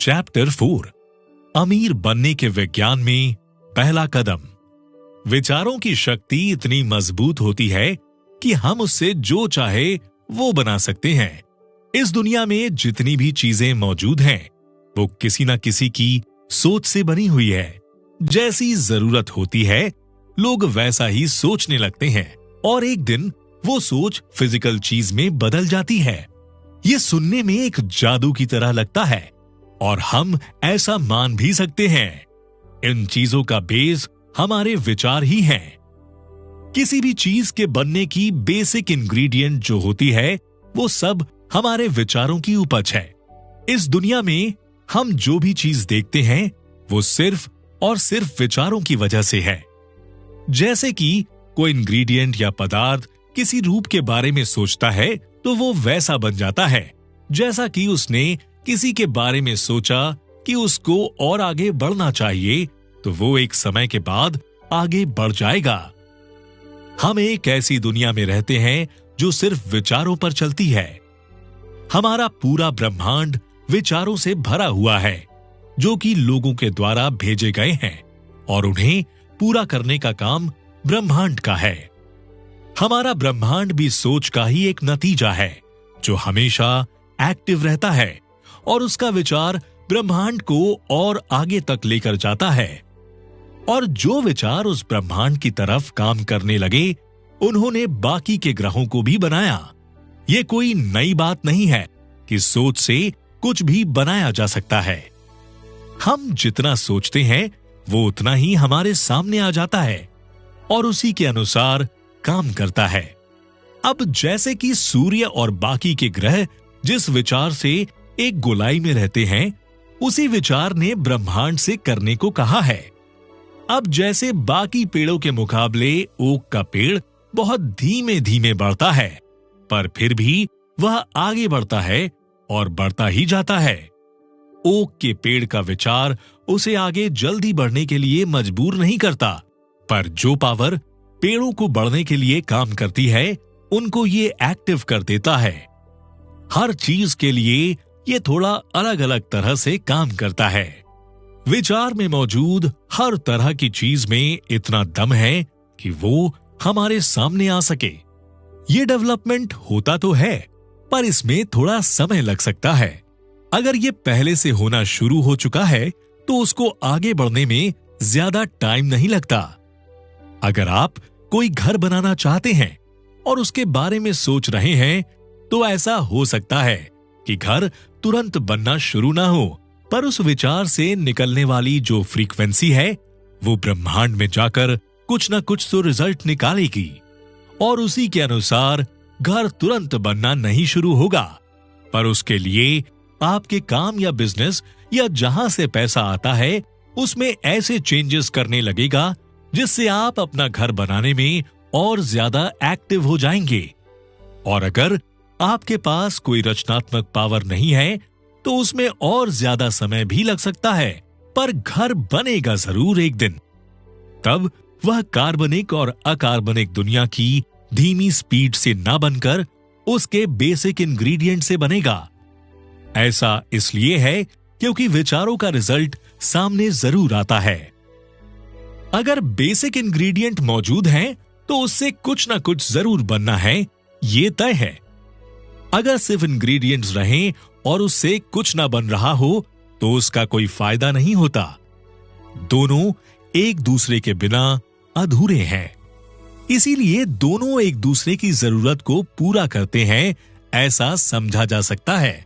Chapter 4 अमीर बनने के विज्ञान में पहला कदम। विचारों की शक्ति इतनी मजबूत होती है कि हम उससे जो चाहे वो बना सकते हैं। इस दुनिया में जितनी भी चीजें मौजूद हैं वो किसी न किसी की सोच से बनी हुई है। जैसी जरूरत होती है लोग वैसा ही सोचने लगते हैं और एक दिन वो सोच फिजिकल चीज में बदल जाती है। ये सुनने में एक जादू की तरह लगता है और हम ऐसा मान भी सकते हैं। इन चीजों का बेस हमारे विचार ही हैं। किसी भी चीज के बनने की बेसिक इंग्रेडिएंट जो होती है वो सब हमारे विचारों की उपज है। इस दुनिया में हम जो भी चीज देखते हैं वो सिर्फ और सिर्फ विचारों की वजह से है। जैसे कि कोई इंग्रेडिएंट या पदार्थ किसी रूप के बारे में सोचता है तो वो वैसा बन जाता है जैसा कि उसने किसी के बारे में सोचा कि उसको और आगे बढ़ना चाहिए, तो वो एक समय के बाद आगे बढ़ जाएगा। हम एक ऐसी दुनिया में रहते हैं जो सिर्फ विचारों पर चलती है। हमारा पूरा ब्रह्मांड विचारों से भरा हुआ है जो कि लोगों के द्वारा भेजे गए हैं और उन्हें पूरा करने का काम ब्रह्मांड का है। हमारा ब्रह्मांड भी सोच का ही एक नतीजा है जो हमेशा एक्टिव रहता है और उसका विचार ब्रह्मांड को और आगे तक लेकर जाता है। और जो विचार उस ब्रह्मांड की तरफ काम करने लगे उन्होंने बाकी के ग्रहों को भी बनाया। ये कोई नई बात नहीं है कि सोच से कुछ भी बनाया जा सकता है। हम जितना सोचते हैं वो उतना ही हमारे सामने आ जाता है और उसी के अनुसार काम करता है। अब जैसे कि सूर्य और बाकी के ग्रह जिस विचार से एक गोलाई में रहते हैं उसी विचार ने ब्रह्मांड से करने को कहा है। अब जैसे बाकी पेड़ों के मुकाबले ओक का पेड़ बहुत धीमे धीमे बढ़ता है पर फिर भी वह आगे बढ़ता है और बढ़ता ही जाता है। ओक के पेड़ का विचार उसे आगे जल्दी बढ़ने के लिए मजबूर नहीं करता, पर जो पावर पेड़ों को बढ़ने के लिए काम करती है उनको ये एक्टिव कर देता है। हर चीज के लिए ये थोड़ा अलग अलग तरह से काम करता है। विचार में मौजूद हर तरह की चीज में इतना दम है कि वो हमारे सामने आ सके। ये डेवलपमेंट होता तो है पर इसमें थोड़ा समय लग सकता है। अगर ये पहले से होना शुरू हो चुका है तो उसको आगे बढ़ने में ज्यादा टाइम नहीं लगता। अगर आप कोई घर बनाना चाहते हैं और उसके बारे में सोच रहे हैं तो ऐसा हो सकता है कि घर तुरंत बनना शुरू ना हो, पर उस विचार से निकलने वाली जो फ्रीक्वेंसी है वो ब्रह्मांड में जाकर कुछ ना कुछ तो रिजल्ट निकालेगी और उसी के अनुसार घर तुरंत बनना नहीं शुरू होगा, पर उसके लिए आपके काम या बिजनेस या जहां से पैसा आता है उसमें ऐसे चेंजेस करने लगेगा जिससे आप अपना घर बनाने में और ज्यादा एक्टिव हो जाएंगे। और अगर आपके पास कोई रचनात्मक पावर नहीं है तो उसमें और ज्यादा समय भी लग सकता है, पर घर बनेगा जरूर एक दिन। तब वह कार्बनिक और अकार्बनिक दुनिया की धीमी स्पीड से ना बनकर उसके बेसिक इंग्रेडिएंट से बनेगा। ऐसा इसलिए है क्योंकि विचारों का रिजल्ट सामने जरूर आता है। अगर बेसिक इंग्रेडिएंट मौजूद हैं तो उससे कुछ ना कुछ जरूर बनना है, ये तय है। अगर सिर्फ इंग्रेडिएंट्स रहें और उससे कुछ ना बन रहा हो तो उसका कोई फायदा नहीं होता। दोनों एक दूसरे के बिना अधूरे हैं, इसीलिए दोनों एक दूसरे की जरूरत को पूरा करते हैं, ऐसा समझा जा सकता है।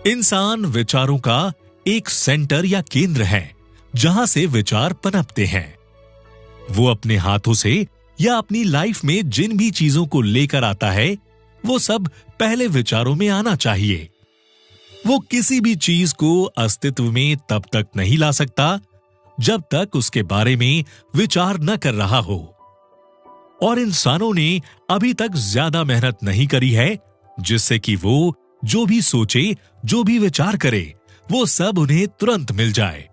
इंसान विचारों का एक सेंटर या केंद्र है जहां से विचार पनपते हैं। वो अपने हाथों से या अपनी लाइफ में जिन भी चीजों को लेकर आता है वो सब पहले विचारों में आना चाहिए। वो किसी भी चीज को अस्तित्व में तब तक नहीं ला सकता जब तक उसके बारे में विचार न कर रहा हो। और इंसानों ने अभी तक ज्यादा मेहनत नहीं करी है जिससे कि वो जो भी सोचे, जो भी विचार करे, वो सब उन्हें तुरंत मिल जाए।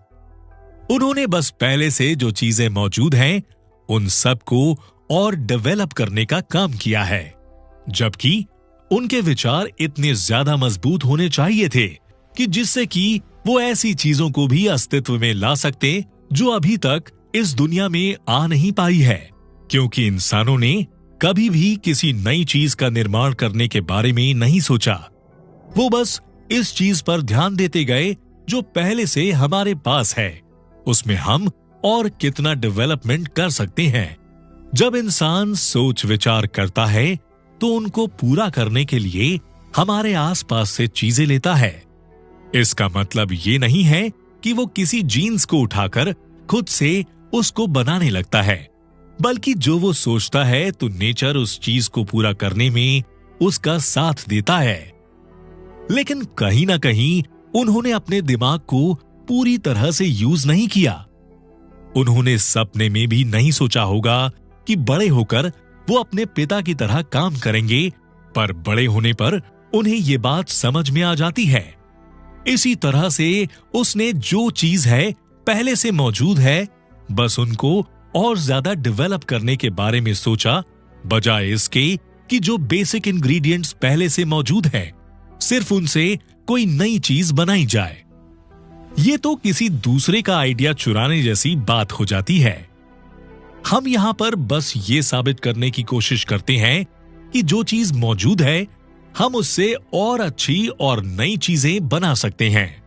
उन्होंने बस पहले से जो चीजें मौजूद हैं उन सब को और डेवलप करने का काम किया है, जबकि उनके विचार इतने ज्यादा मजबूत होने चाहिए थे कि जिससे कि वो ऐसी चीजों को भी अस्तित्व में ला सकते जो अभी तक इस दुनिया में आ नहीं पाई है, क्योंकि इंसानों ने कभी भी किसी नई चीज का निर्माण करने के बारे में नहीं सोचा। वो बस इस चीज पर ध्यान देते गए जो पहले से हमारे पास है, उसमें हम और कितना डेवलपमेंट कर सकते हैं। जब इंसान सोच विचार करता है तो उनको पूरा करने के लिए हमारे आसपास से चीजें लेता है। इसका मतलब ये नहीं है कि वो किसी जीन्स को उठाकर खुद से उसको बनाने लगता है, बल्कि जो वो सोचता है तो नेचर उस चीज को पूरा करने में उसका साथ देता है। लेकिन कहीं ना कहीं उन्होंने अपने दिमाग को पूरी तरह से यूज नहीं किया। उन्होंने सपने में भी नहीं सोचा होगा कि बड़े होकर वो अपने पिता की तरह काम करेंगे, पर बड़े होने पर उन्हें ये बात समझ में आ जाती है। इसी तरह से उसने जो चीज है पहले से मौजूद है, बस उनको और ज्यादा डेवलप करने के बारे में सोचा, बजाय इसके कि जो बेसिक इंग्रेडिएंट्स पहले से मौजूद है सिर्फ उनसे कोई नई चीज बनाई जाए। ये तो किसी दूसरे का आइडिया चुराने जैसी बात हो जाती है। हम यहां पर बस ये साबित करने की कोशिश करते हैं कि जो चीज मौजूद है हम उससे और अच्छी और नई चीजें बना सकते हैं।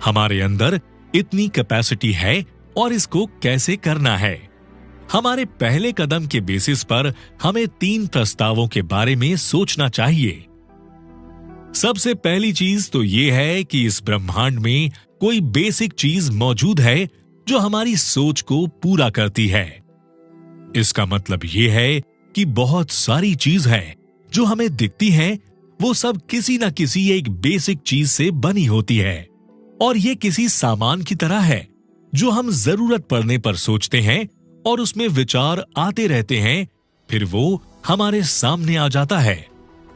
हमारे अंदर इतनी कैपेसिटी है और इसको कैसे करना है। हमारे पहले कदम के बेसिस पर हमें 3 प्रस्तावों के बारे में सोचना चाहिए। सबसे पहली चीज तो यह है कि इस ब्रह्मांड में कोई बेसिक चीज मौजूद है जो हमारी सोच को पूरा करती है। इसका मतलब यह है कि बहुत सारी चीज है जो हमें दिखती हैं, वो सब किसी न किसी एक बेसिक चीज से बनी होती है, और ये किसी सामान की तरह है जो हम जरूरत पड़ने पर सोचते हैं और उसमें विचार आते रहते हैं, फिर वो हमारे सामने आ जाता है।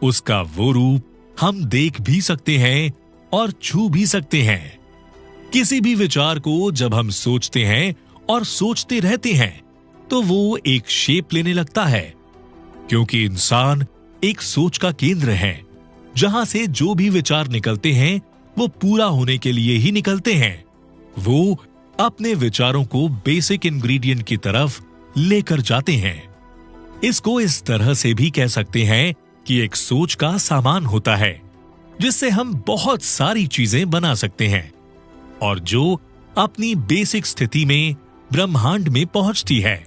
उसका वो रूप हम देख भी सकते हैं और छू भी सकते हैं। किसी भी विचार को जब हम सोचते हैं और सोचते रहते हैं तो वो एक शेप लेने लगता है, क्योंकि इंसान एक सोच का केंद्र है जहां से जो भी विचार निकलते हैं वो पूरा होने के लिए ही निकलते हैं। वो अपने विचारों को बेसिक इंग्रेडिएंट की तरफ लेकर जाते हैं। इसको इस तरह से भी कह सकते हैं कि एक सोच का सामान होता है जिससे हम बहुत सारी चीजें बना सकते हैं, और जो अपनी बेसिक स्थिति में ब्रह्मांड में पहुंचती है।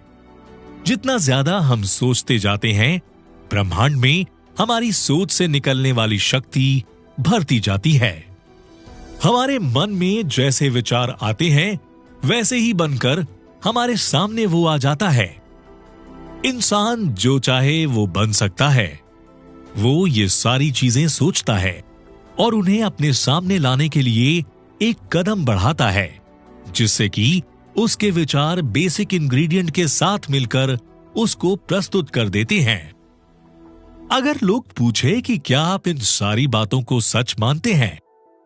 जितना ज्यादा हम सोचते जाते हैं, ब्रह्मांड में हमारी सोच से निकलने वाली शक्ति भरती जाती है। हमारे मन में जैसे विचार आते हैं वैसे ही बनकर हमारे सामने वो आ जाता है। इंसान जो चाहे वो बन सकता है। वो ये सारी चीजें सोचता है और उन्हें अपने सामने लाने के लिए एक कदम बढ़ाता है, जिससे कि उसके विचार बेसिक इंग्रेडिएंट के साथ मिलकर उसको प्रस्तुत कर देते हैं। अगर लोग पूछे कि क्या आप इन सारी बातों को सच मानते हैं,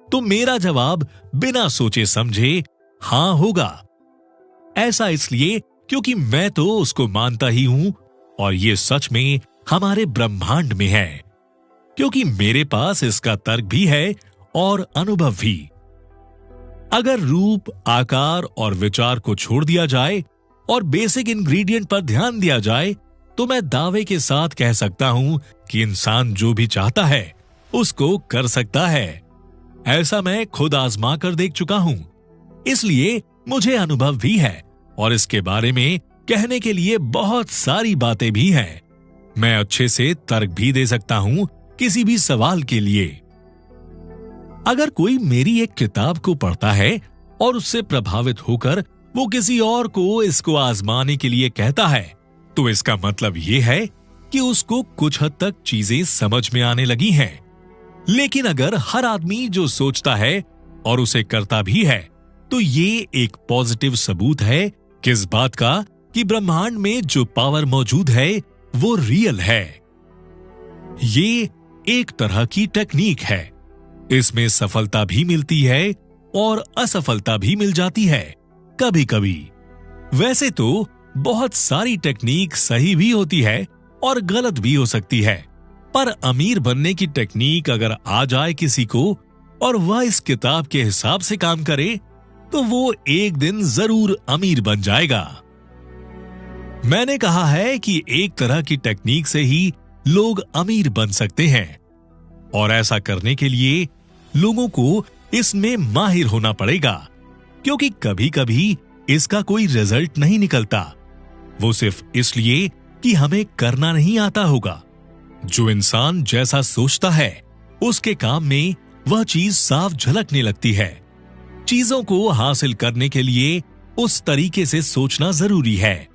तो मेरा जवाब बिना सोचे समझे हां होगा। ऐसा इसलिए क्योंकि मैं तो उसको मानता ही हूं, और ये सच में हमारे ब्रह्मांड में है, क्योंकि मेरे पास इसका तर्क भी है और अनुभव भी। अगर रूप, आकार और विचार को छोड़ दिया जाए और बेसिक इंग्रेडिएंट पर ध्यान दिया जाए, तो मैं दावे के साथ कह सकता हूं कि इंसान जो भी चाहता है उसको कर सकता है। ऐसा मैं खुद आजमा कर देख चुका हूं, इसलिए मुझे अनुभव भी है और इसके बारे में कहने के लिए बहुत सारी बातें भी हैं। मैं अच्छे से तर्क भी दे सकता हूं किसी भी सवाल के लिए। अगर कोई मेरी एक किताब को पढ़ता है और उससे प्रभावित होकर वो किसी और को इसको आजमाने के लिए कहता है, तो इसका मतलब ये है कि उसको कुछ हद तक चीजें समझ में आने लगी हैं। लेकिन अगर हर आदमी जो सोचता है और उसे करता भी है, तो ये एक पॉजिटिव सबूत है किस बात का कि ब्रह्मांड में जो पावर मौजूद है वो रियल है। ये एक तरह की टेक्निक है। इसमें सफलता भी मिलती है और असफलता भी मिल जाती है कभी कभी। वैसे तो बहुत सारी टेक्निक सही भी होती है और गलत भी हो सकती है, पर अमीर बनने की टेक्निक अगर आ जाए किसी को, और वह इस किताब के हिसाब से काम करे तो वो एक दिन जरूर अमीर बन जाएगा। मैंने कहा है कि एक तरह की टेक्निक से ही लोग अमीर बन सकते हैं और ऐसा करने के लिए लोगों को इसमें माहिर होना पड़ेगा, क्योंकि कभी-कभी इसका कोई रिजल्ट नहीं निकलता। वो सिर्फ इसलिए कि हमें करना नहीं आता होगा। जो इंसान जैसा सोचता है उसके काम में वह चीज साफ झलकने लगती है। चीजों को हासिल करने के लिए उस तरीके से सोचना जरूरी है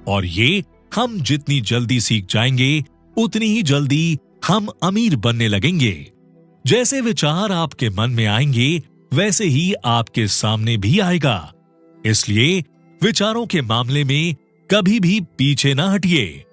और ये हम जितनी जल्दी सीख जाएंगे उतनी ही जल्दी हम अमीर बनने लगेंगे। जैसे विचार आपके मन में आएंगे वैसे ही आपके सामने भी आएगा। इसलिए विचारों के मामले में कभी भी पीछे ना हटिए।